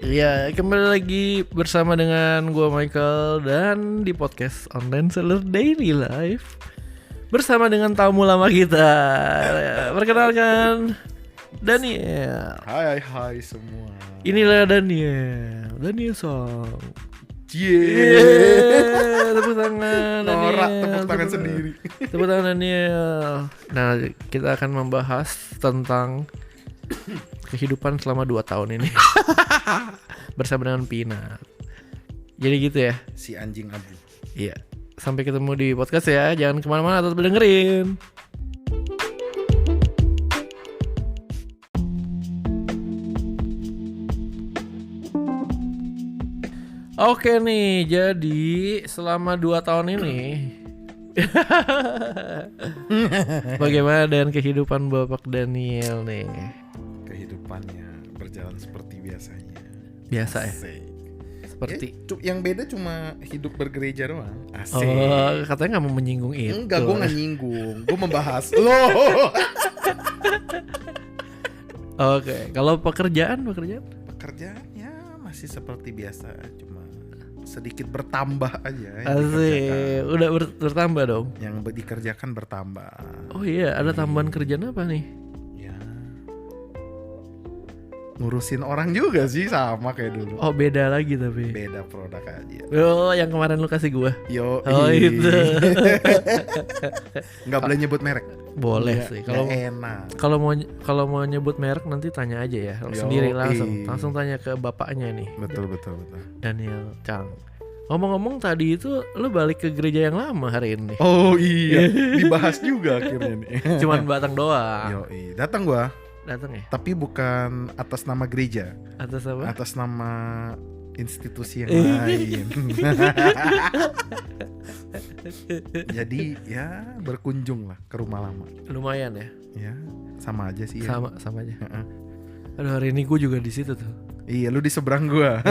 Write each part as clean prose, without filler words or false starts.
Iya, kembali lagi bersama dengan gua Michael dan di podcast Online Seller Daily Life bersama dengan tamu lama kita. Perkenalkan Daniel. Hai semua. Inilah Daniel Song. Tepuk tangan Norak Daniel. tepuk tangan sendiri. Tepuk tangan Daniel. Nah, kita akan membahas tentang kehidupan selama 2 tahun ini bersama dengan Pina. Jadi gitu ya. Si anjing abu. Iya. Sampai ketemu di podcast ya. Jangan kemana-mana, tetap dengerin. Oke nih, jadi selama 2 tahun ini bagaimana dengan kehidupan Bapak Daniel nih? Kehidupannya berjalan seperti biasanya. Biasa ya? Asik. Seperti Yang beda cuma hidup bergereja doang. Asik. Oh, katanya gak mau menyinggung itu. Enggak, gue gak nyinggung. Gue membahas loh. Oke, kalau pekerjaan? Pekerjaannya masih seperti biasa, cuma sedikit bertambah aja. Asik, udah bertambah dong. Yang dikerjakan bertambah. Oh iya, ada tambahan kerjaan apa nih? Ya, ngurusin orang juga sih, sama kayak dulu. Oh, beda lagi tapi. Beda produk aja. Oh, yang kemarin lu kasih gua. Yo, Oh, itu. nggak boleh nyebut merek. Boleh Nggak- sih. nggak enak. Kalau mau nyebut merek nanti tanya aja ya. Sendiri langsung tanya ke bapaknya nih. Betul. Daniel Chang. Ngomong-ngomong tadi itu lu balik ke gereja yang lama hari ini. Oh iya, dibahas juga akhirnya nih. Cuman batang doang. Yo, datang gua, Datang ya? tapi bukan atas nama gereja, Atas apa? atas nama institusi yang lain. Jadi ya berkunjung lah ke rumah lama. Lumayan ya. Ya, sama aja sih. Ya. Sama aja. Heeh. Aduh, hari ini gue juga di situ tuh. Iya, lu di seberang gua.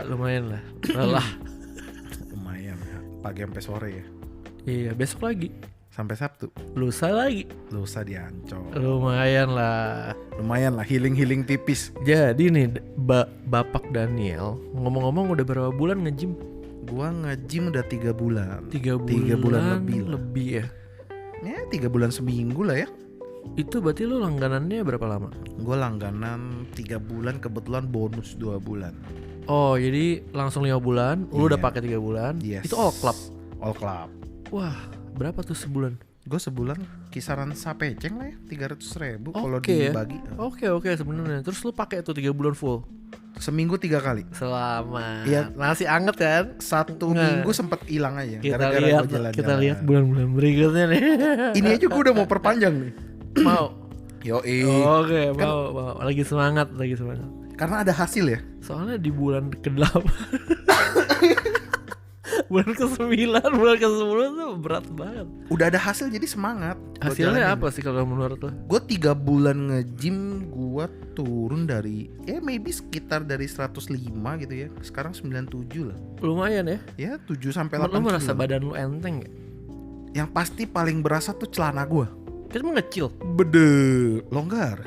Lumayan lah. Lelah. Lumayan ya. Pagi sampai sore ya. Iya, besok lagi. Sampai Sabtu. Lusa lagi. Lusa di Ancol. Lumayan lah. Lumayan lah, healing tipis. Jadi nih, Bapak Daniel, ngomong-ngomong udah berapa bulan nge-gym? Gua nge-gym udah 3 bulan. 3 bulan, 3 bulan lebih lah. lebih ya. Ya 3 bulan seminggu lah ya. Itu berarti lu langganannya berapa lama? Gue langganan 3 bulan, kebetulan bonus 2 bulan. Oh, jadi langsung 5 bulan, lu udah Iya. pakai 3 bulan. Yes. Itu all club. All club. Wah, berapa tuh sebulan? Gue sebulan kisaran sapeceng lah ya, 300.000 kalau Oke ya. dibagi. Oke sebenarnya. Terus lu pakai tuh 3 bulan full. Seminggu 3 kali. Selamat. Iya. Nasi anget kan? Satu Nah. minggu sempet hilang aja. Kita gara-gara lihat, gua jalan-jalan. kita lihat bulan-bulan berikutnya nih. Ini aja gue udah mau perpanjang nih. Mau. Yoi. Oke, mau. Lagi semangat. Karena ada hasil ya. Soalnya di bulan ke-8 bulan ke-9, bulan ke-10 tuh berat banget. Udah ada hasil jadi semangat. Gua Hasilnya jalanin. apa sih kalau menurut lo? Gue 3 bulan nge-gym, gue turun dari maybe sekitar dari 105 gitu ya. Sekarang 97 lah. Lumayan ya. Ya 7 sampai Lo 8 merasa kilo. badan lo enteng gak? Yang pasti paling berasa tuh celana gue. Kita mengecil. Bede longgar.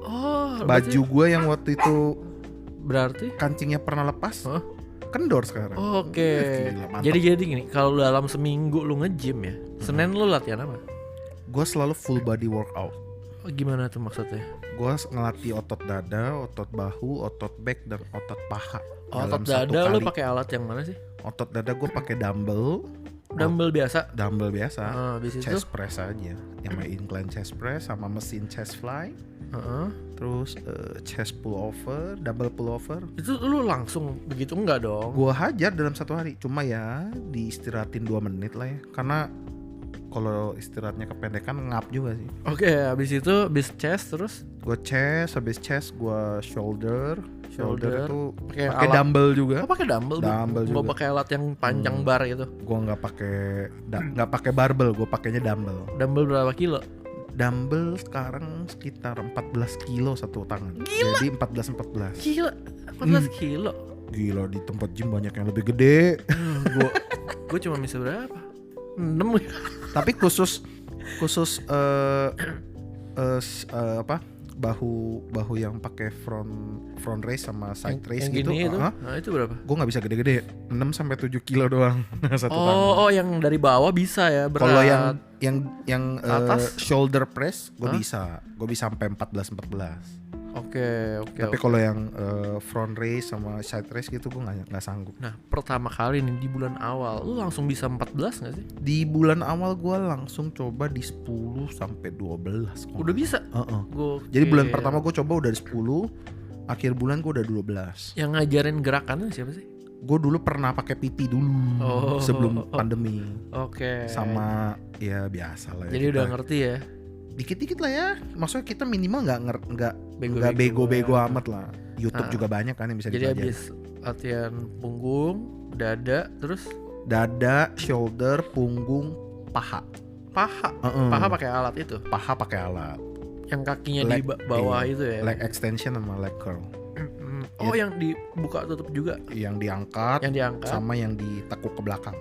Oh, Baju gue yang waktu itu berarti kancingnya pernah lepas, Hah? kendor sekarang. Oke. Gila, mantap. Jadi gini, kalau dalam seminggu lu nge-gym ya, Senin lu latihan apa? Gue selalu full body workout. Oh, gimana tuh maksudnya? Gue ngelatih otot dada, otot bahu, otot back, dan otot paha. Otot dalam satu dada lu kali. pakai alat yang mana sih? Otot dada gue pakai dumbbell. Dumbbell biasa. Dumbbell biasa. Habis itu, Chest press aja. Yang main incline chest press sama mesin chest fly. Terus chest pullover, dumbbell pullover. itu lu langsung begitu enggak dong? Gua hajar dalam 1 hari. Cuma ya diistirahatin 2 menit lah ya. Karena kalau istirahatnya kependekan ngap juga sih. Oke, habis itu habis chest terus Gua chest, habis chest gua shoulder. Shoulder itu pakai pakai alat. dumbbell juga. Oh, pakai dumbbell. Dumbbell Gua juga. pakai alat yang panjang bar gitu. Gua nggak pakai barbell, gua pakainya dumbbell. Dumbbell berapa kilo? Dumbbell sekarang sekitar 14 kilo satu tangan. Jadi 14. Gila, 14 kilo. Gila, di tempat gym banyak yang lebih gede. Gua cuma bisa berapa? 6. Tapi khusus apa? bahu yang pakai front race sama side race yang gitu. Gini itu? Nah, itu berapa? Gue nggak bisa gede-gede, 6 sampai 7 kilo doang satu tangan. Oh, yang dari bawah bisa ya berat. Kalau yang atas shoulder press gue bisa sampai 14. Oke. Tapi kalau yang front race sama side race gitu gue nggak sanggup. Nah, pertama kali nih di bulan awal, lu langsung bisa 14 nggak sih? Di bulan awal gue langsung coba di 10 sampai 12. Udah bisa? Jadi bulan pertama gue coba udah di 10, akhir bulan gue udah 12. Yang ngajarin gerakannya siapa sih? Gue dulu pernah pakai PT dulu sebelum pandemi. Oke. Sama ya biasa lah. Jadi udah ngerti ya? Dikit-dikit lah ya. Maksudnya kita minimal nggak Bego-bego amat lah. YouTube juga banyak kan yang bisa jadi dipelajari. habis latihan punggung, dada, terus dada, shoulder, punggung, paha. Paha pakai alat itu. Paha pakai alat. Yang kakinya di bawah itu ya. Leg extension sama leg curl. Yang dibuka tutup juga. Yang diangkat. Sama yang ditekuk ke belakang.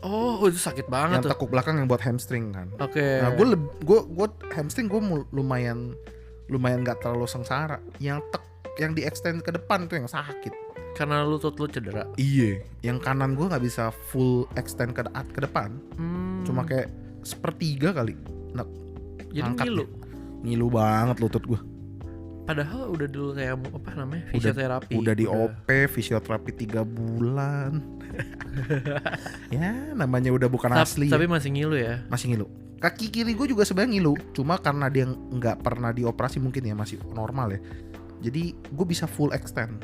Oh, itu sakit banget. Yang tekuk belakang yang buat hamstring kan. Oke. Nah, gue hamstring gue lumayan nggak terlalu sengsara. Yang di extend ke depan tuh yang sakit. Karena lutut lu cedera. Iya. Yang kanan gue nggak bisa full extend ke depan. Cuma kayak sepertiga kali. Nah, jadi ngilu banget lutut gue. Padahal udah dulu kayak apa namanya fisioterapi. Udah di OP fisioterapi 3 bulan. Ya namanya udah bukan asli. Tapi masih ngilu ya. Masih ngilu. Kaki kiri gue juga sebenarnya ngilu. Cuma karena dia nggak pernah dioperasi mungkin ya masih normal ya. Jadi gue bisa full extend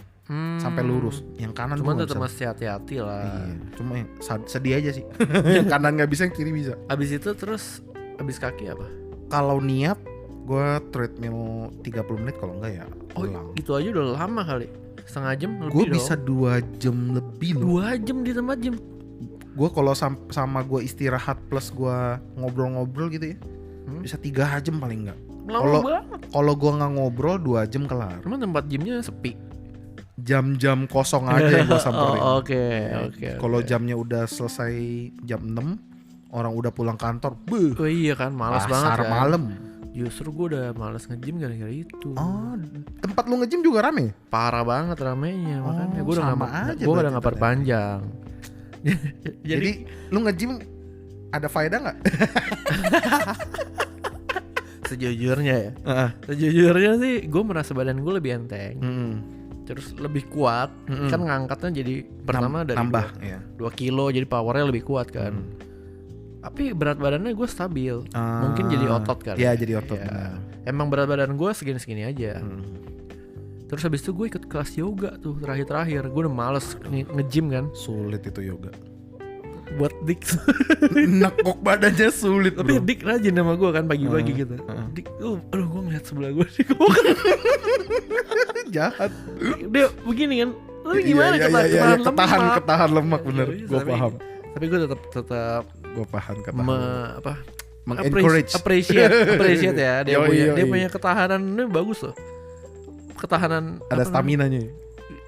sampai lurus. Yang kanan cuma gue tetap masih hati-hati lah. Iya. Cuma sedih aja sih. Yang kanan nggak bisa, yang kiri bisa. Abis itu terus abis kaki apa? Kalau niat gue treadmill 30 menit, kalau enggak ya pulang. Itu aja udah lama kali. Setengah jam lebih. Gue bisa 2 jam lebih loh. 2 jam di tempat gym. Gue kalau sama gue istirahat plus gue ngobrol-ngobrol gitu ya, bisa 3 jam paling enggak. Kalau gue nggak ngobrol 2 jam kelar. Emang tempat gymnya sepi? Jam-jam kosong aja yang gue samperin. Oke. Kalau jamnya udah selesai jam 6, orang udah pulang kantor. Oh iya kan, malas banget kan. Malam. Justru gue udah malas nge-gym gara-gara itu. Oh, tempat lu nge-gym juga rame? Parah banget ramenya, makanya gue udah nggak perpanjang. Jadi lu nge-gym ada faedah nggak? Sejujurnya Sejujurnya sih gue merasa badan gue lebih enteng. Terus lebih kuat. Kan ngangkatnya jadi pertama dari nambah 2 kilo, jadi powernya lebih kuat kan. Tapi berat badannya gue stabil. Mungkin jadi otot kan. Iya, jadi otot. Ya. Emang berat badan gue segini-segini aja. Terus habis itu gue ikut kelas yoga tuh terakhir. Gue udah males nge-gym kan. Sulit itu yoga. Buat Dik. Nekuk badannya sulit. Tapi Dik rajin sama gue kan pagi-pagi gitu. Dik, aduh gue ngeliat sebelah gue Dik. Jahat. Dia begini kan. Tapi gimana ketahan lemak bener. Gue paham. Tapi gue tetap gue paham appreciate ya. Dia punya ketahanannya bagus loh. Ketahanan ada staminanya.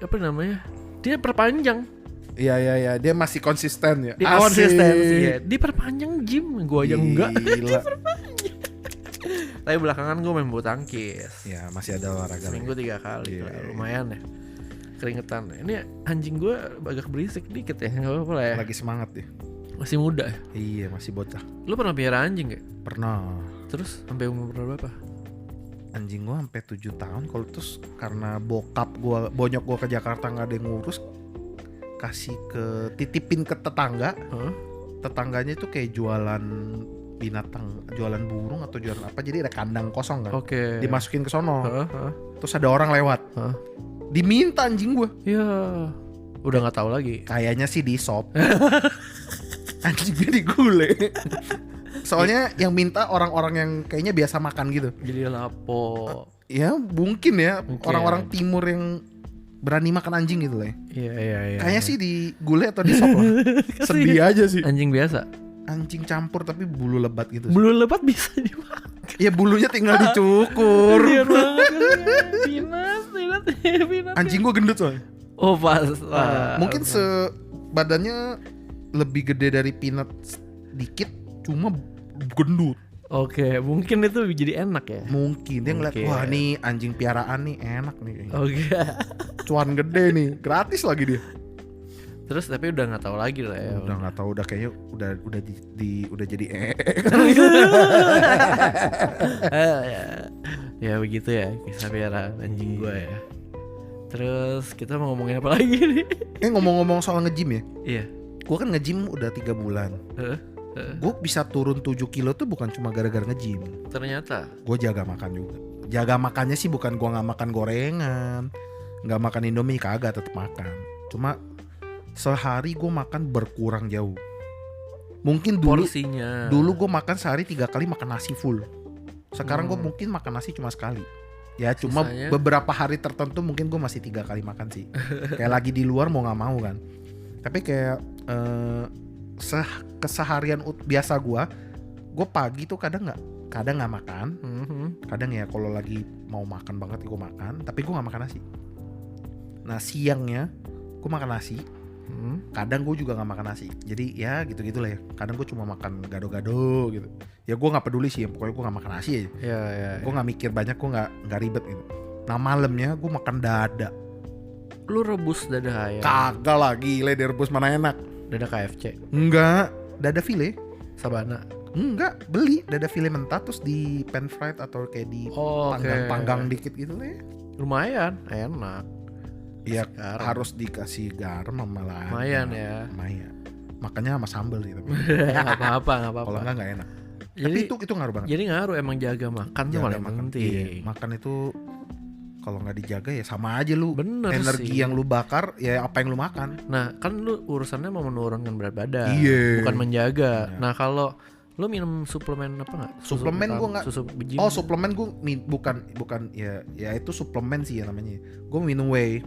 Apa namanya? Dia perpanjang. Iya, dia masih konsisten ya. Dia konsisten sih ya. Dia perpanjang gym, gue aja enggak. Dia perpanjang. Tapi belakangan gue main bulu tangkis. Ya masih ada olahraga. Seminggu 3 kali, lumayan ya. Keringetan. Ini anjing gue agak berisik dikit ya, nggak apa-apa lah ya. Lagi semangat ya. Masih muda ya? Iya, masih bocah. Lu pernah pelihara anjing gak? Pernah. Terus sampai umur berapa? Anjing gue sampai 7 tahun. Kalau terus karena bonyok gue ke Jakarta nggak ada yang ngurus, titipin ke tetangga. Tetangganya itu kayak jualan binatang, jualan burung atau jualan apa, jadi ada kandang kosong kan. Oke. Dimasukin ke sono. Terus ada orang lewat. Diminta anjing gue. Ya, udah nggak tahu lagi. Kayaknya sih di shop. Anjingnya digule. Soalnya yang minta orang-orang yang kayaknya biasa makan gitu. Jadi lapo. Ya mungkin ya, orang-orang timur yang berani makan anjing gitu lah. Iya. Kayaknya sih digule atau di shop lah. Sedih aja sih. Anjing biasa. Anjing campur tapi bulu lebat gitu. Bulu lebat bisa dimakan. Ya bulunya tinggal dicukur. Iya banget. Pinat. Anjing gue gendut soalnya. Oh pas. Mungkin badannya lebih gede dari Peanut dikit, cuma gendut. Oke, mungkin itu jadi enak ya. Mungkin dia ngeliat, Mungkin. wah nih anjing piaraan nih enak nih. Oke. Cuan gede nih, gratis lagi dia. Terus tapi udah nggak tahu lagi lah ya. Udah nggak tahu, udah kayaknya udah jadi Ya begitu ya kisah piaraan anjing gue ya. Terus kita mau ngomongin apa lagi nih? Ngomong-ngomong soal nge-gym ya, Iya. gue kan nge-gym udah 3 bulan. Gue bisa turun 7 kilo tuh bukan cuma gara-gara nge-gym. Ternyata. Gue jaga makan juga. Jaga makannya sih bukan gue nggak makan gorengan, nggak makan Indomie, kagak, tetap makan. Cuma sehari gue makan berkurang jauh. Mungkin Porsinya. dulu gue makan sehari 3 kali makan nasi full. Sekarang gue mungkin makan nasi cuma sekali. Ya cuma Sisanya? beberapa hari tertentu mungkin gue masih 3 kali makan sih. Kayak lagi di luar mau nggak mau kan. Tapi kayak keseharian biasa gue pagi tuh kadang nggak makan. Kadang ya kalau lagi mau makan banget gue makan, tapi gue nggak makan nasi. Nah siangnya gue makan nasi. Kadang gue juga nggak makan nasi. Jadi ya gitu-gitulah ya. Kadang gue cuma makan gado-gado gitu. Ya gue nggak peduli sih, pokoknya gue nggak makan nasi aja. Ya. Gue nggak mikir banyak, gue nggak ribet gitu. Nah malamnya gue makan dada. Lu rebus dada ayam. Kagak lagi, gile direbus mana enak. Dada KFC. Enggak, dada file. Sabana. Enggak, beli dada file mentah terus di pan fried atau kayak di panggang dikit gitu lah ya. Lumayan, enak. Iya, Sekarang. harus dikasih garam sama lada. Lumayan ya. Lumayan. Makanya sama sambal gitu. Gak apa-apa. Kalau enggak enak. Jadi, Tapi itu ngaruh banget. Jadi ngaruh, emang jaga makan tuh Jaga paling makan. penting. Iya, makan itu kalau nggak dijaga ya sama aja lu. Bener Energi sih. yang lu bakar ya apa yang lu makan. Nah kan lu urusannya mau menurunkan berat badan, Iya. bukan menjaga. Iya. Nah kalau lu minum suplemen apa nggak? Suplemen gua nggak. Susu gym. Oh suplemen gue bukan ya itu suplemen sih ya namanya. Gue minum whey.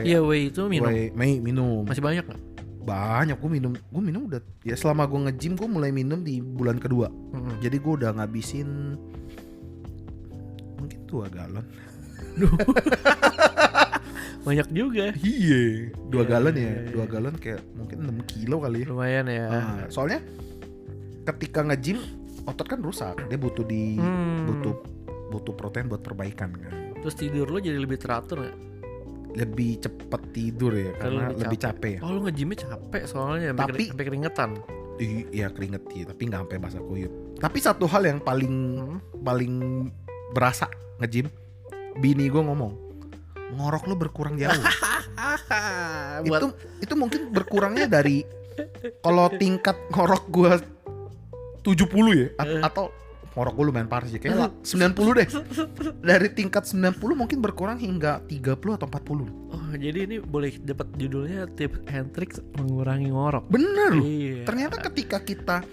Iya whey itu minum. Whey minum. Masih banyak nggak? Banyak gue minum udah ya selama gue nge-gym gue mulai minum di bulan kedua. Jadi gue udah ngabisin mungkin 2 galon. Banyak juga. Iya, 2 Iya, galon ya. iya. 2 galon kayak mungkin 6 kilo kali ya. Lumayan ya. Soalnya ketika nge-gym otot kan rusak, dia butuh butuh protein buat perbaikan kan. Terus tidur lu jadi lebih teratur nggak? Lebih cepet tidur ya karena lebih capek ya. Oh lu nge-gymnya capek soalnya sampai keringetan. Iya keringet ya, tapi nggak sampai basah kuyup. Tapi satu hal yang paling berasa nge-gym, bini gue ngomong, ngorok lu berkurang jauh. itu mungkin berkurangnya dari kalau tingkat ngorok gue 70 ya atau ngorok gue lumayan parah sih kayak 90 deh. Dari tingkat 90 mungkin berkurang hingga 30 atau 40. Oh jadi ini boleh dapat judulnya tips and tricks mengurangi ngorok. Bener loh. Iya. Ternyata ketika kita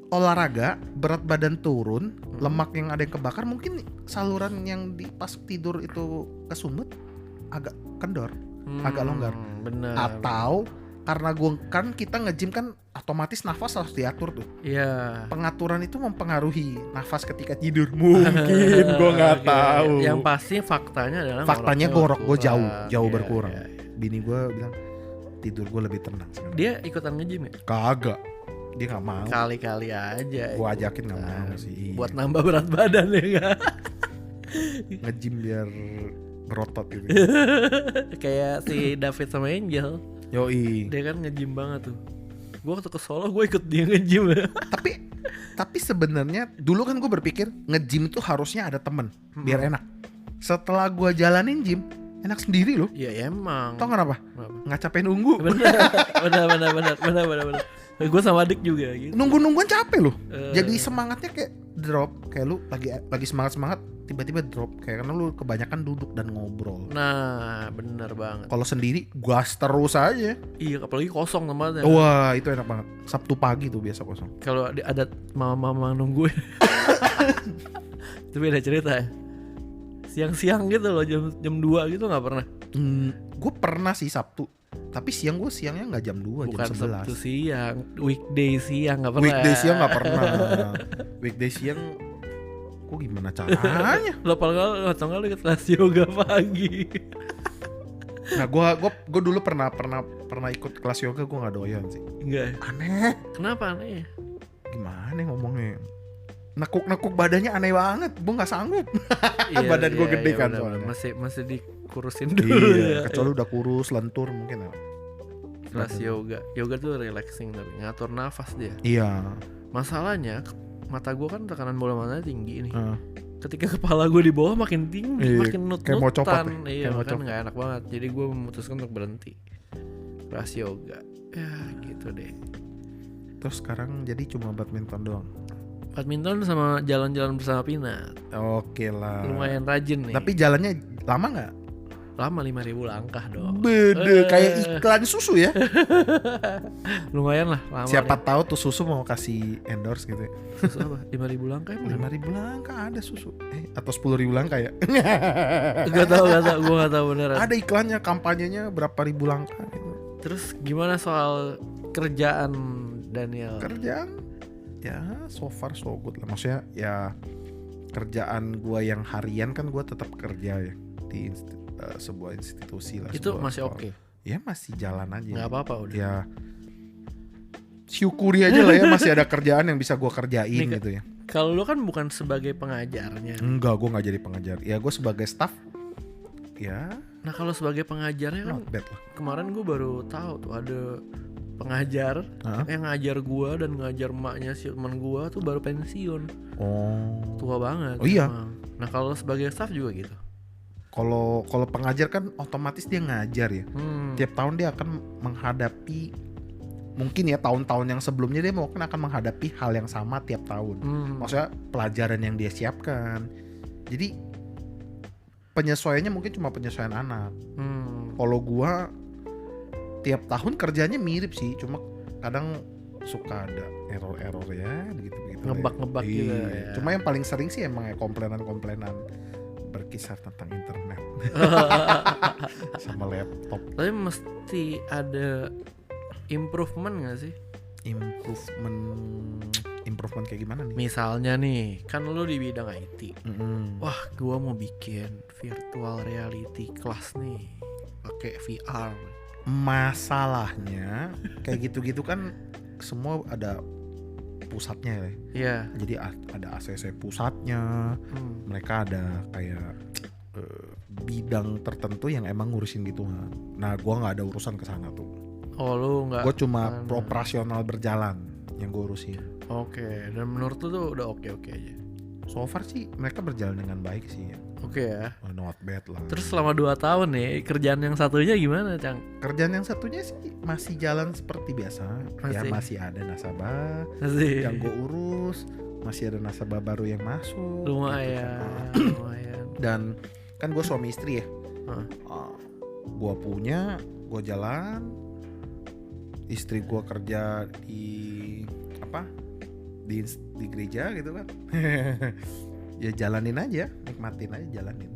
olahraga, berat badan turun, lemak yang ada yang kebakar, mungkin saluran yang di pas tidur itu kesumbat agak kendor, agak longgar. Bener. Atau karena kita nge-gym kan otomatis nafas harus diatur tuh. Iya. Pengaturan itu mempengaruhi nafas ketika tidur. Mungkin gue nggak tahu. Yang pasti faktanya adalah ngorok gue jauh Iya, berkurang. iya. Bini gue bilang tidur gue lebih tenang sekarang. Dia ikutan nge-gym ya? Kagak, dia nggak mau. Kali-kali aja. Gue ajakin nggak mau sih. Buat nambah berat badan ya nggak? Nge-gym biar berotot gitu. Kayak si David sama Angel. Yoi. Dia kan nge-gym banget tuh. Gue waktu ke Solo gue ikut dia nge-gym ya. Tapi sebenarnya dulu kan gue berpikir nge-gym itu harusnya ada temen biar enak. Setelah gue jalanin gym enak sendiri loh. Iya emang. Tau kenapa? Kenapa? Nggak capek nunggu. Bener. Gue sama adik juga gitu. Nungguan capek loh. Jadi semangatnya kayak drop. Kayak lu lagi semangat tiba-tiba drop. Kayak karena lu kebanyakan duduk dan ngobrol. Nah bener banget. Kalau sendiri gas terus aja. Iya apalagi kosong tempatnya. Wah itu enak banget. Sabtu pagi tuh biasa kosong. Kalau ada mama-mama nungguin. Itu beda cerita ya. Siang-siang gitu loh jam 2 gitu gak pernah. Gue pernah sih Sabtu. Tapi siangnya nggak jam 2, Bukan jam 11. Sabtu siang, weekday siang gak pernah. Weekday siang nggak pernah. Weekday siang, kok gimana caranya? Lo kalau atau nggak lo ikut kelas yoga pagi. Nah, gue dulu pernah ikut kelas yoga, gue nggak doyan sih. Enggak. Aneh. Kenapa aneh? Gimana ngomongnya? nekuk badannya aneh banget, gue nggak sanggup. Badan gue gede kan bener, soalnya. masih dikurusin dulu ya. Kecuali udah kurus, lentur mungkin. Kelas yoga tuh relaxing tapi ngatur nafas dia. Iya. Masalahnya mata gue kan tekanan bola matanya tinggi nih. Ketika kepala gue di bawah makin tinggi, makin kayak mau copot nut-nutan. Iya, kan nggak enak banget. Jadi gue memutuskan untuk berhenti kelas yoga. Ya gitu deh. Terus sekarang jadi cuma badminton doang. Badminton sama jalan-jalan bersama Pinat. Oke lah. Lumayan rajin nih. Tapi jalannya lama nggak? Lama 5.000 langkah dong. Bede kayak iklan susu ya. Lumayan lah lama. Siapa tahu tuh susu mau kasih endorse gitu. Susu apa? 5.000 langkah emang? 5.000 langkah ada susu. Atau 10.000 langkah ya? Gak tau, gue gak tau beneran. Ada iklannya, kampanyenya berapa ribu langkah gitu. Terus gimana soal kerjaan Daniel? Kerjaan ya so far so good lah. Maksudnya ya kerjaan gua yang harian kan gua tetap kerja ya di sebuah institusi lah. Itu masih oke? Ya masih jalan aja. Gak apa-apa udah. Ya syukuri aja lah ya masih ada kerjaan yang bisa gua kerjain nih, gitu ya. Kalau lu kan bukan sebagai pengajarnya. Enggak, gua nggak jadi pengajar. Ya gua sebagai staff. Ya. Nah kalau sebagai pengajarnya kan Not bad lah. kemarin gue baru tahu tuh ada pengajar yang ngajar gue dan ngajar emaknya si teman gue tuh baru pensiun. Oh. Tua banget. Oh iya. Emang. Nah kalau sebagai staff juga gitu. Kalau pengajar kan otomatis dia ngajar ya. Tiap tahun dia akan menghadapi mungkin ya tahun-tahun yang sebelumnya dia mungkin akan menghadapi hal yang sama tiap tahun. Maksudnya pelajaran yang dia siapkan. Jadi penyesuaiannya mungkin cuma penyesuaian anak. Kalau gua tiap tahun kerjanya mirip sih, cuma kadang suka ada error ya, begitu-begitu. Ngebak-ngebak gitu ya. Cuma yang paling sering sih emang ya komplainan berkisar tentang internet sama laptop. Tapi mesti ada improvement nggak sih? Improvement kayak gimana nih? Misalnya nih, kan lu di bidang IT. Wah, gua mau bikin virtual reality kelas nih, pakai VR. Masalahnya kayak gitu-gitu kan semua ada pusatnya ya. Iya. Jadi ada ACC pusatnya. Mereka ada kayak bidang tertentu yang emang ngurusin gitu. Nah, gua nggak ada urusan ke sana tuh. Oh, lu nggak? Gue cuma operasional berjalan yang gue urusin. Oke, dan menurut lu tuh udah oke aja? So far sih mereka berjalan dengan baik sih ya. Oke ya. Not bad lah. Terus selama 2 tahun nih, kerjaan yang satunya gimana, Cang? Kerjaan yang satunya sih masih jalan seperti biasa. Ya masih ada nasabah yang gue urus, masih ada nasabah baru yang masuk. Lumayan. Dan kan gue suami istri ya. Gue punya, gue jalan. Istri gue kerja di gereja gitu kan. Ya jalanin aja, nikmatin aja, jalanin.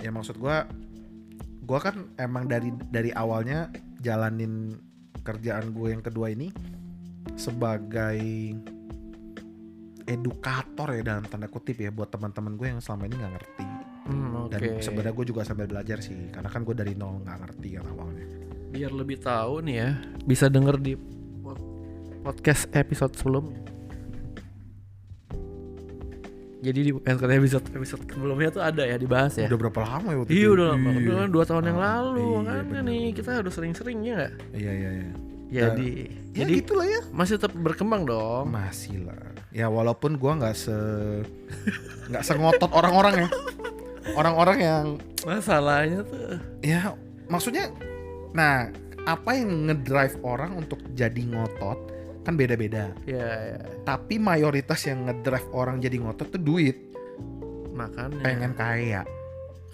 Ya maksud gue kan emang dari awalnya jalanin kerjaan gue yang kedua ini sebagai edukator ya dalam tanda kutip ya buat teman-teman gue yang selama ini nggak ngerti. Dan sebenarnya gue juga sambil belajar sih, karena kan gue dari nol nggak ngerti kan awalnya. Biar lebih tahu nih ya, bisa denger di podcast episode sebelumnya. Jadi di episode sebelumnya tuh ada ya dibahas ya. Udah berapa lama ya waktu itu? Iya udah lama, udah 2 tahun yang lalu. Makanya nih kita harus sering-sering ya nggak? Iya. Jadi gitulah ya. Masih tetap berkembang dong. Masih lah. Ya walaupun gua nggak sengotot orang-orang ya. Orang-orang yang masalahnya tuh. Ya maksudnya, nah apa yang ngedrive orang untuk jadi ngotot kan beda-beda. Iya. Tapi mayoritas yang ngedrive orang jadi ngotot tuh duit. Makanya. Pengen kaya.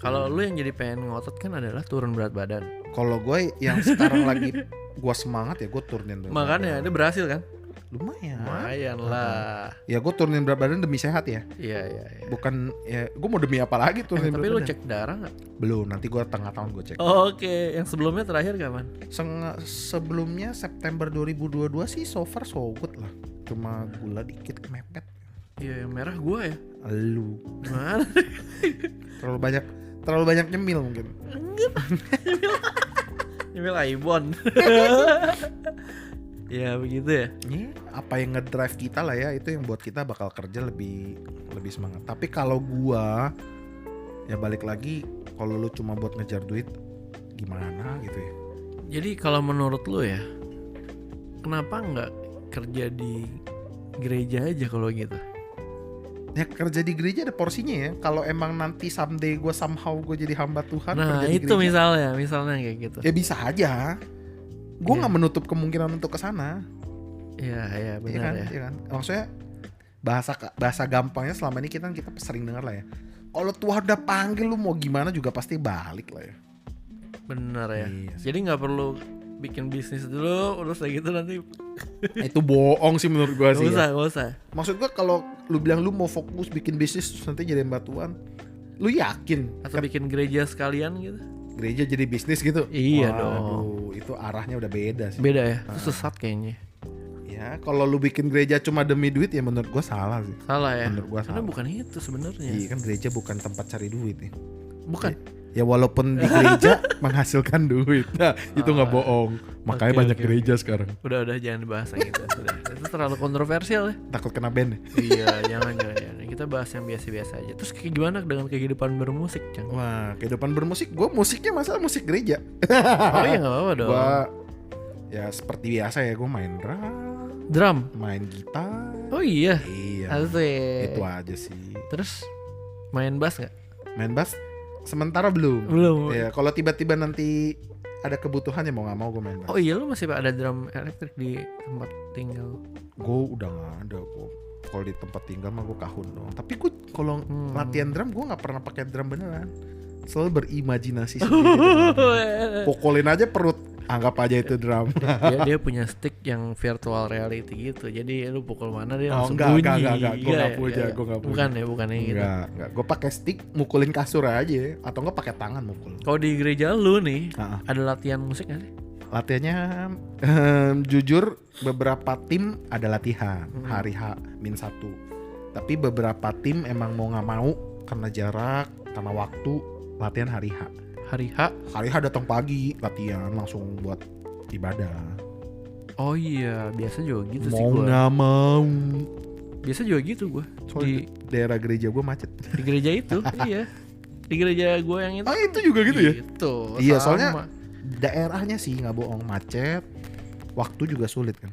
Kalau lu yang jadi pengen ngotot kan adalah turun berat badan. Kalau gue yang sekarang lagi gue semangat ya gue turunin berat makanya dia berhasil kan? Lumayan lah. Ya gue turunin berat badan demi sehat ya. Iya. Bukan ya gue mau demi apa lagi turunin tapi berat lu badan. cek darah nggak? Belum, nanti gue tengah tahun gue cek. Oke. Yang sebelumnya terakhir kapan? Sebelumnya September 2022 sih so far so good lah. Cuma gula dikit kemepet. Iya, yang merah gue ya. Lu gimana? Terlalu banyak nyemil mungkin. Nyemil Aibon. Ya begitu ya. Ini apa yang ngedrive kita lah ya, itu yang buat kita bakal kerja lebih semangat. Tapi kalau gua ya balik lagi, kalau lu cuma buat ngejar duit gimana gitu ya. Jadi kalau menurut lu ya, kenapa nggak kerja di gereja aja kalau gitu? Ya kerja di gereja ada porsinya ya. Kalau emang nanti someday gue somehow gue jadi hamba Tuhan, Nah kerja di itu gereja, misalnya kayak gitu. ya bisa aja. Gue Iya. nggak menutup kemungkinan untuk kesana. Iya Iya benar kan, ya. iya kan. Maksudnya bahasa gampangnya selama ini kita sering dengar lah ya. Kalau Tuhan udah panggil lu mau gimana juga pasti balik lah ya. Benar ya. Iya sih. Jadi nggak perlu bikin bisnis dulu, terus kayak gitu nanti. Itu bohong sih menurut gue sih. Gak usah. Maksud gue kalau lu bilang lu mau fokus bikin bisnis terus nanti jadi hamba Tuhan, lu yakin Atau bikin gereja sekalian gitu. gereja jadi bisnis gitu? Iya Waduh, dong. itu arahnya udah beda sih. Beda ya. Itu sesat kayaknya. Ya kalau lu bikin gereja cuma demi duit ya menurut gue salah sih. Salah ya. Menurut gua Karena salah. bukan itu sebenarnya. Iya kan gereja bukan tempat cari duit nih. Bukan. Ya walaupun di gereja menghasilkan duit, nah itu nggak bohong. Makanya Oke, banyak oke, gereja sekarang. Udah jangan dibahas yang itu. Sudah. Itu terlalu kontroversial ya. Takut kena ban. Iya, jangan. Kita bahas yang biasa-biasa aja. Terus kayak gimana dengan kehidupan bermusik, Cang? Wah kehidupan bermusik, gue musiknya masalah musik gereja. Oh iya nggak apa-apa dong. Gue ya seperti biasa ya, gue main Drum. main gitar. Oh iya. Iya. Asik. Itu aja sih. Terus main bass nggak? Main bass sementara belum. Belum. Ya kalau tiba-tiba nanti ada kebutuhan ya mau nggak mau gue main bass. Oh iya, lu masih ada drum elektrik di tempat tinggal. Gue udah nggak ada gue. Kalau di tempat tinggal mah gue kahun dong. Tapi gue kalau latihan drum gue nggak pernah pakai drum beneran. Selalu berimajinasi sendiri. Pukulin aja perut, anggap aja itu drum. dia punya stick yang virtual reality gitu. Jadi lu pukul mana dia Oh, langsung enggak, bunyi. enggak. Gue nggak punya, Iya. gue nggak punya. Bukan yang gitu. Enggak. Gue pakai stick, mukulin kasur aja, atau nggak pakai tangan mukul. Kalau di gereja lu nih, Nah, ada latihan musik gak sih? latihannya jujur beberapa tim ada latihan hari H-1. Tapi beberapa tim emang mau nggak mau karena jarak, karena waktu latihan hari H. Hari H. Hari H datang pagi latihan langsung buat ibadah. Oh iya, biasa juga gitu sih Mau gua. nggak mau. Biasa juga gitu gua. Soalnya daerah gereja gue macet. Di gereja itu, iya. Di gereja gua yang itu. Oh itu juga gitu ya? Gitu. Iya, sama. soalnya daerahnya sih nggak bohong macet. Waktu juga sulit kan.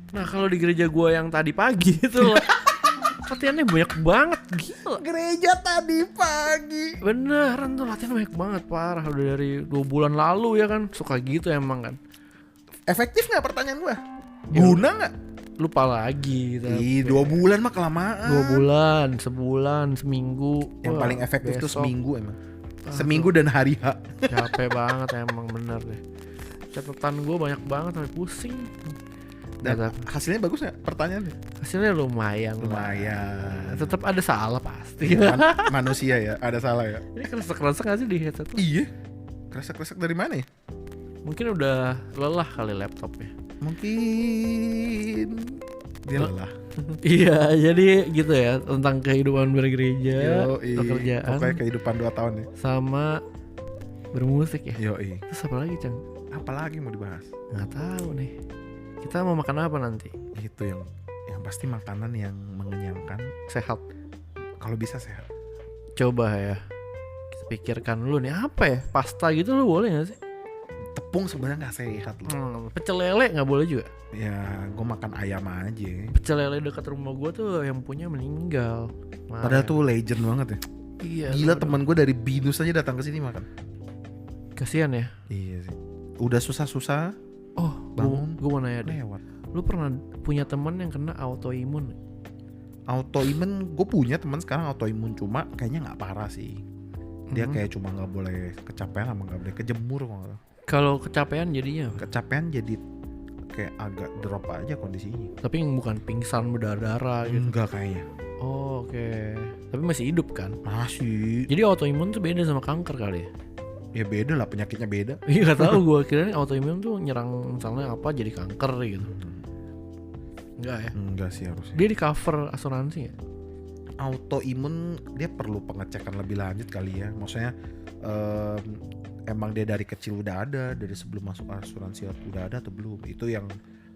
Nah, kalau di gereja gua yang tadi pagi itu latihannya banyak banget, gila. Gereja tadi pagi. Beneran tuh latihan banyak banget, parah. Udah dari 2 bulan lalu ya kan. Suka gitu emang kan. Efektif nggak pertanyaan gue? Ya Guna nggak? Lupa lagi. Ih, 2 bulan mah kelamaan. 2 bulan, sebulan, seminggu. Yang Wah, paling efektif tuh besok. seminggu emang. Seminggu dan hari H. Capek banget emang, bener deh. Catatan gue banyak banget sampai pusing. Dan Nah, hasilnya bagus nggak pertanyaannya? hasilnya lumayan. Lumayan. Tetap ada salah pasti. Iya, manusia ya, ada salah ya. Ini keresek-keresek gak sih di headset tuh? Iya. Kresek-kresek dari mana ya? Mungkin udah lelah kali laptopnya. Mungkin dia lelah. Iya, jadi gitu ya tentang kehidupan bergereja, Yoi. pekerjaan, Pokoknya kehidupan 2 tahun ya. sama bermusik ya. Yoi. Terus apa lagi, Cang? Apalagi mau dibahas? Nggak tahu nih. Kita mau makan apa nanti? Itu yang pasti makanan yang mengenyangkan, Sehat. kalau bisa sehat. Coba ya. Kita pikirkan dulu nih apa ya? Pasta gitu lo boleh nggak sih? Tepung sebenarnya nggak sehat loh. Pecel lele nggak boleh juga. Ya, gue makan ayam aja. Pecel lele dekat rumah gue tuh yang punya meninggal. Padahal tuh legend banget ya. Iya. Gila, teman gue dari Binus aja datang ke sini makan. Kasian ya. Iya sih. Udah susah-susah Oh, Bangun. gue mau nanya deh. lewat. Lu pernah punya teman yang kena autoimun? Autoimun, gue punya teman sekarang autoimun, cuma kayaknya nggak parah sih. Dia kayak cuma nggak boleh kecapean sama nggak boleh kejemur kalau nggak salah. Kalau kecapean jadinya apa? Kecapean jadi kayak agak drop aja kondisinya. Tapi yang bukan pingsan berdarah gitu. Enggak kayaknya. Oh, oke. Tapi masih hidup kan? Masih. Jadi autoimun tuh beda sama kanker kali ya? Ya beda lah, penyakitnya beda. Iya gak tahu gue, kirain autoimun tuh nyerang misalnya apa jadi kanker gitu. Enggak ya? Enggak sih harusnya. Dia di cover asuransi ya? Autoimun dia perlu pengecekan lebih lanjut kali ya. Maksudnya emang dia dari kecil udah ada, dari sebelum masuk asuransi udah ada atau belum? Itu yang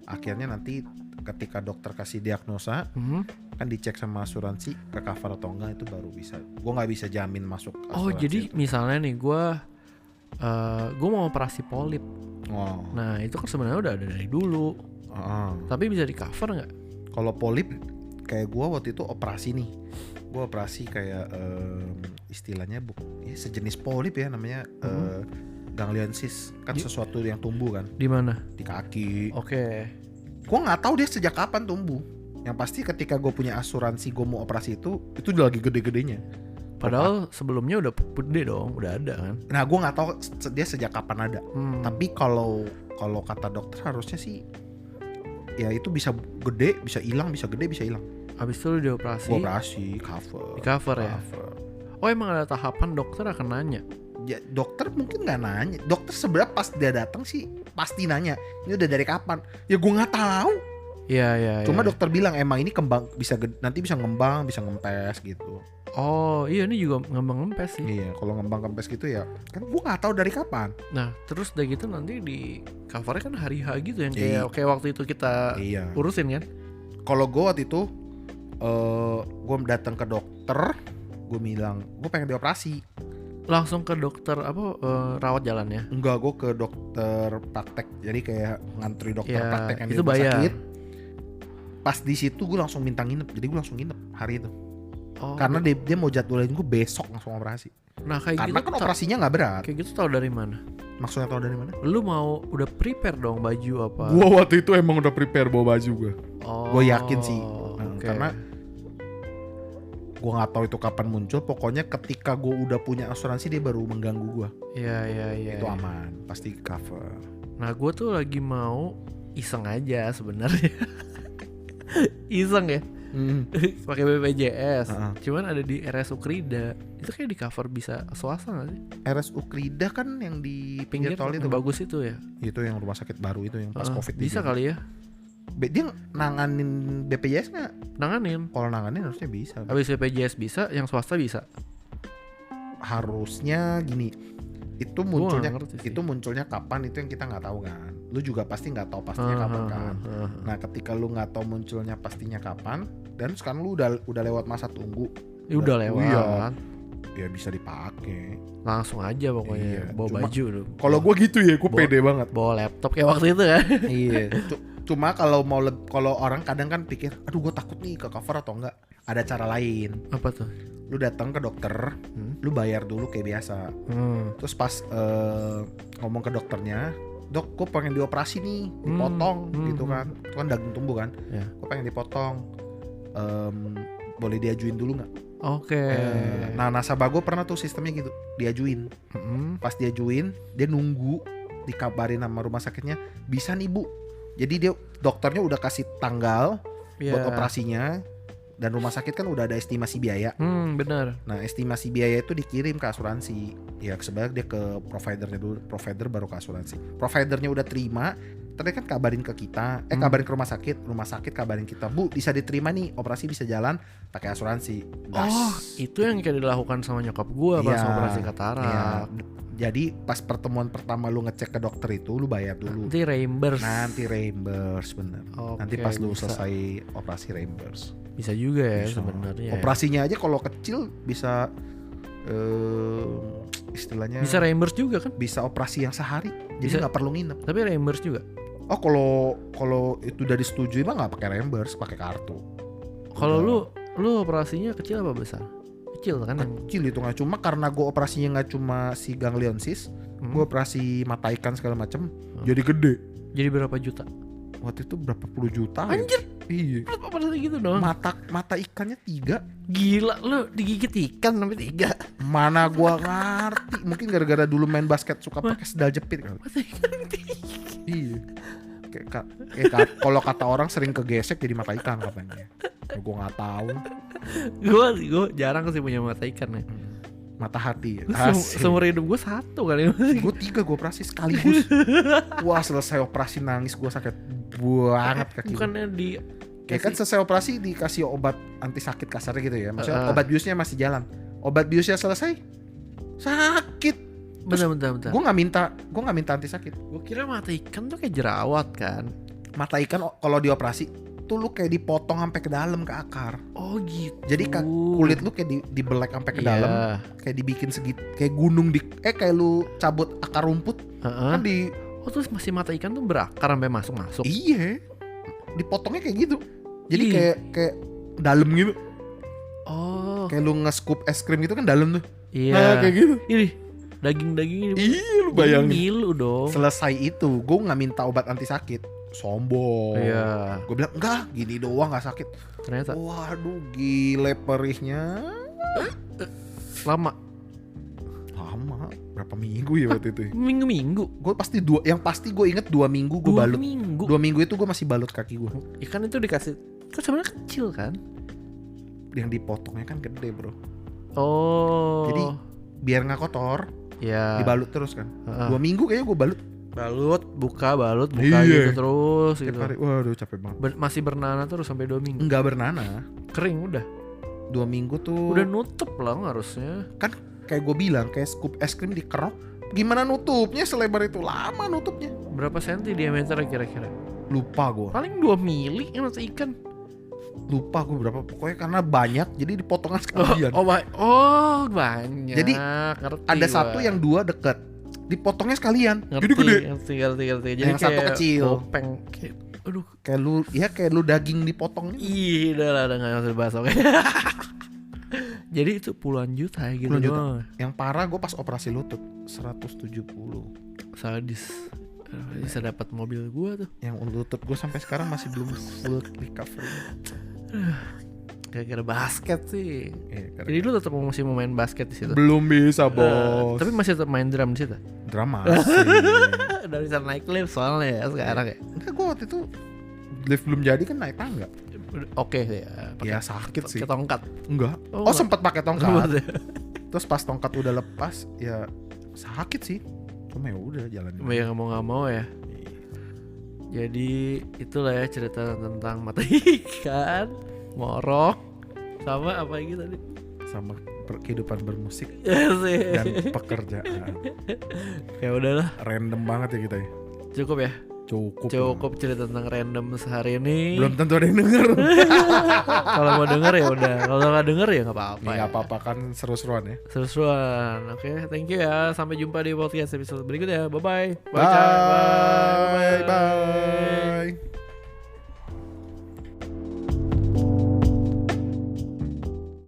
Akhirnya nanti ketika dokter kasih diagnosa, kan dicek sama asuransi ke cover atau enggak, itu baru bisa. Gue nggak bisa jamin masuk asuransi. Oh jadi itu. misalnya nih gue mau operasi polip. Oh. Nah itu kan sebenarnya udah ada dari dulu. Tapi bisa di cover nggak? Kalau polip kayak gue waktu itu operasi nih. Gue operasi kayak istilahnya sejenis polip ya namanya, ganglionsis. Kan sesuatu yang tumbuh kan Di mana? di kaki. Oke. Gue nggak tahu dia sejak kapan tumbuh. Yang pasti ketika gue punya asuransi gue mau operasi itu udah lagi gede-gedenya. Padahal sebelumnya udah gede dong, udah ada kan. Nah gue nggak tahu dia sejak kapan ada. Tapi kalau kata dokter harusnya sih ya itu bisa gede, bisa hilang, bisa gede, bisa hilang. Habis itu lu dioperasi. Gue operasi cover. Di cover ya. Oh emang ada tahapan dokter akan nanya. Ya, dokter mungkin nggak nanya. Dokter sebenarnya pas dia datang sih pasti nanya. Ini udah dari kapan? Ya gue nggak tahu. Iya. Cuma dokter bilang emang ini kembang bisa nanti bisa ngembang, bisa ngempes gitu. Oh iya ini juga ngembang ngempes sih. Iya kalau ngembang ngempes gitu ya kan gue nggak tahu dari kapan. Nah terus udah gitu nanti di covernya kan hari H gitu yang kayak waktu itu kita urusin kan. Kalau gue waktu itu gue datang ke dokter, gue bilang gue pengen dioperasi. Langsung ke dokter rawat jalan ya? Enggak, gue ke dokter praktek. Jadi kayak ngantri dokter praktek yang itu di rumah bayar. sakit. Pas di situ gue langsung minta nginep. Jadi gue langsung nginep hari itu. Oh, karena dia mau jadwalin gue besok langsung operasi. Nah kayak karena gitu kan operasinya nggak berat. Kayak gitu tau dari mana? Maksudnya tau dari mana? Lu mau udah prepare dong baju apa? Gue waktu itu emang udah prepare bawa baju gue. Gue yakin sih. Karena gue nggak tahu itu kapan muncul. Pokoknya ketika gue udah punya asuransi dia baru mengganggu gue. Iya. Itu aman, pasti cover. Nah gue tuh lagi mau iseng aja sebenarnya. Iseng ya. Pakai BPJS. Cuman ada di RSU Krida. Itu kayak di cover bisa swasta nggak sih? RSU Krida kan yang di pinggir tol itu. Bagus itu ya. Itu yang rumah sakit baru itu yang pas COVID. Bisa kali ya. Dia nanganin BPJS nggak? Nanganin. Kalau nanganin harusnya bisa. Habis BPJS bisa, yang swasta bisa. Harusnya gini. Itu munculnya kapan itu yang kita nggak tahu kan. Lu juga pasti nggak tahu pastinya kapan kan. Nah ketika lu nggak tahu munculnya pastinya kapan, dan sekarang lu udah lewat masa tunggu. Udah lewat. Ya bisa dipakai. Langsung aja pokoknya. Bawa baju lu. Kalau gue gitu ya, gue pede banget. Bawa laptop kayak waktu itu kan. Iya. Cuma kalau orang kadang kan pikir, aduh gue takut nih ke cover atau enggak. Ada cara lain. Apa tuh? Lu datang ke dokter, lu bayar dulu kayak biasa. Terus pas ngomong ke dokternya, dok, gue pengen dioperasi nih, dipotong gitu kan. Itu kan daging tumbuh kan. Gue pengen dipotong. Boleh diajuin dulu nggak? Oke. Nah nasabah gue pernah tuh sistemnya gitu, diajuin. Pas diajuin, dia nunggu dikabarin sama rumah sakitnya, bisa nih bu. Jadi dokternya udah kasih tanggal buat operasinya, dan rumah sakit kan udah ada estimasi biaya. Benar. Nah estimasi biaya itu dikirim ke asuransi. Ya sebenarnya dia ke providernya dulu, provider baru ke asuransi. Providernya udah terima, tadi kan kabarin ke kita, kabarin ke rumah sakit kabarin kita, bu bisa diterima nih, operasi bisa jalan pakai asuransi. Oh itu yang kayak dilakukan sama nyokap gue pas operasi katarak. Jadi pas pertemuan pertama lu ngecek ke dokter itu lu bayar dulu. Nanti reimburse bener. Nanti pas lu selesai operasi reimburse. Bisa juga ya sebenarnya. Operasinya aja kalau kecil bisa istilahnya. Bisa reimburse juga kan? Bisa operasi yang sehari. Jadi nggak perlu nginep. Tapi reimburse juga. Oh kalau itu udah disetujui mah nggak pakai reimburse, pakai kartu. Kalau lu operasinya kecil apa besar? Kecil kan? Kecil itu nggak, cuma karena gue operasinya nggak cuma si ganglionsis, gue operasi mata ikan segala macam, jadi gede. Jadi berapa juta? Waktu itu berapa puluh juta? Anjir. Iya. Operasi gitu dong. Mata ikannya 3. Gila lu digigit ikan sampai 3. Mana gua ngerti, mungkin gara-gara dulu main basket suka pakai sendal jepit kali. Mata ikan 3. Iya. Kalau kata orang sering kegesek jadi mata ikan katanya. Gue nggak tahu. Gue jarang sih punya mata ikan ya. Mata hati. Seumur hidup gue 1 kali. Gue 3 gue operasi sekaligus. Wah selesai operasi nangis gue sakit banget kaki. Bukannya di kayak kan selesai operasi dikasih obat anti sakit kasarnya gitu ya. Maksudnya obat biusnya masih jalan. Obat biusnya selesai sakit. Bentar. Gue nggak minta anti sakit. Gue kira mata ikan tuh kayak jerawat kan. mata ikan kalau dioperasi tuh lu kayak dipotong sampai ke dalam ke akar. Oh gitu. Jadi kulit lu kayak dibelek sampai ke dalam, kayak dibikin kayak gunung kayak lu cabut akar rumput. Kan Oh terus masih mata ikan tuh berakar sampai masuk. Iya. Dipotongnya kayak gitu. Jadi Ih. kayak dalam gitu. Oh. Kayak lu nge-scoop es krim gitu kan dalam tuh. Iya. Nah, kayak gitu. Ini daging-daging ini. Iya, lu bayangin. Ngilu dong. Selesai itu, gue nggak minta obat anti sakit. Sombong. Iya. Gue bilang enggak, gini doang nggak sakit. Ternyata Waduh, gile perihnya. lama. Berapa minggu ya waktu itu? Minggu-minggu. Gue pasti gue inget 2 minggu gue balut. 2 minggu. 2 minggu itu gue masih balut kaki gue. Ikan itu dikasih kan sebenarnya kecil kan? Yang dipotongnya kan gede bro. Oh. Jadi biar nggak kotor, ya. dibalut terus kan. 2 minggu kayaknya gue balut. Balut, buka Iya. gitu terus Tiap gitu. hari, waduh capek banget. Masih bernanah terus sampai 2 minggu. Enggak bernanah. Kering udah. 2 minggu tuh. Udah nutup lah harusnya. Kan kayak gue bilang, kayak scoop es krim dikerok. Gimana nutupnya selebar itu? Lama nutupnya. Berapa senti diameternya kira-kira? Lupa gue. Paling 2 mili kan mata ikan. Lupa gue berapa. Pokoknya karena banyak jadi dipotongnya sekalian. Banyak. Jadi, ngerti ada gua. satu yang 2 deket. Dipotongnya sekalian. ngerti, Jadi gede. ngerti. Jadi Yang satu kayak kecil. Topeng. Aduh. Kayak lu daging dipotongnya. Ih, udah nggak usah dibahas oke. Jadi itu puluhan juta gitu Puluhan juta. doang. Yang parah gue pas operasi lutut 170. Sadis. Bisa dapat mobil gua tuh. Yang lutut gue sampai sekarang masih belum full recovery. Gara-gara basket sih. Iya, Jadi lu tetap masih mau main basket di situ. belum bisa bos. Tapi masih tetap main drum di situ. Drama sih. Udah bisa naik lift soalnya ya sekarang ya. Enggak, gue waktu itu lift belum jadi kan naik tangga. Oke ya. Ya sakit sih. Pakai tongkat. Enggak. Oh, Oh, sempat pakai Buat tongkat. ya. Terus pas tongkat udah lepas ya sakit sih. Cuma ya udah jalan. Ya nggak mau ya. Jadi itulah ya cerita tentang mata ikan, morok, sama apa lagi tadi? Sama kehidupan bermusik Ya sih. dan pekerjaan. Ya udahlah, Random banget ya kita ya. cukup ya. Cukup. Cerita tentang random sehari ini. Belum tentu ada yang denger. Kalau mau denger ya udah. Kalau nggak denger ya nggak apa-apa. Nggak apa-apa kan seru-seruan ya. Seru-seruan. Oke, thank you ya. Sampai jumpa di podcast episode berikutnya. Bye-bye. Bye. Bye.